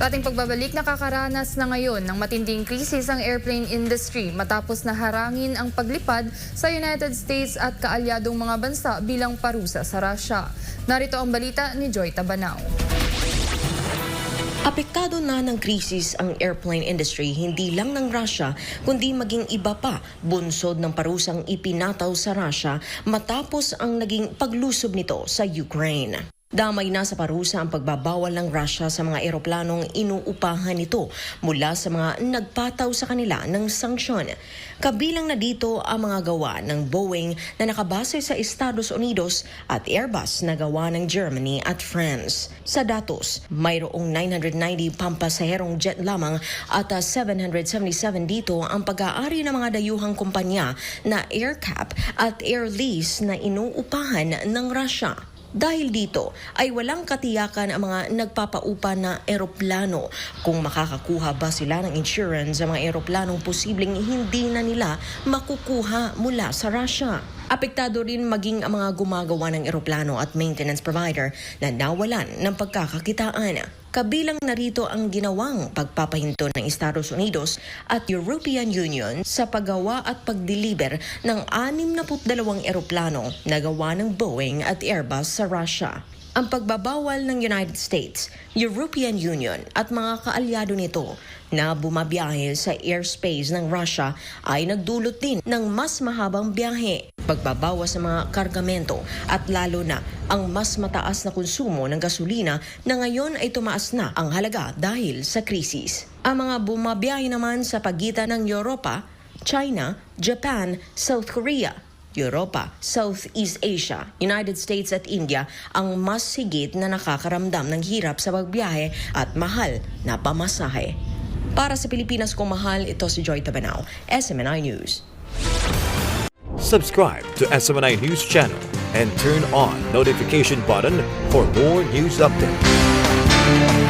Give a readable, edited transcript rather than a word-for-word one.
Sa ating pagbabalik, nakakaranas na ngayon ng matinding krisis ang airplane industry matapos na harangin ang paglipad sa United States at kaalyadong mga bansa bilang parusa sa Russia. Narito ang balita ni Joy Tabanao. Apektado na ng krisis ang airplane industry hindi lang ng Russia kundi maging iba pa bunsod ng parusang ipinataw sa Russia matapos ang naging paglusob nito sa Ukraine. Damay na sa parusa ang pagbabawal ng Russia sa mga eroplanong inuupahan nito mula sa mga nagpataw sa kanila ng sanksyon. Kabilang na dito ang mga gawa ng Boeing na nakabase sa Estados Unidos at Airbus na gawa ng Germany at France. Sa datos, mayroong 990 pampasaherong jet lamang at 777 dito ang pag-aari ng mga dayuhang kumpanya na AerCap at Air Lease na inuupahan ng Russia. Dahil dito ay walang katiyakan ang mga nagpapaupa na eroplano kung makakakuha ba sila ng insurance sa mga eroplanong posibleng hindi na nila makukuha mula sa Russia. Apektado rin maging ang mga gumagawa ng eroplano at maintenance provider na nawalan ng pagkakakitaan. Kabilang narito ang ginawang pagpapahinto ng Estados Unidos at European Union sa paggawa at pagdeliver ng 62 eroplano na gawa ng Boeing at Airbus sa Russia. Ang pagbabawal ng United States, European Union at mga kaalyado nito na bumabiyahe sa airspace ng Russia ay nagdulot din ng mas mahabang biyahe, pagbabawas sa mga kargamento at lalo na ang mas mataas na konsumo ng gasolina na ngayon ay tumaas na ang halaga dahil sa krisis. Ang mga bumabiyahe naman sa pagitan ng Europa, China, Japan, South Korea, Europa, Southeast Asia, United States at India ang mas higit na nakakaramdam ng hirap sa pagbiyahe at mahal na pamasahe. Para sa Pilipinas kung mahal, ito si Joy Tabanao, SMNI News. Subscribe to SMNI News Channel and turn on notification button for more news updates.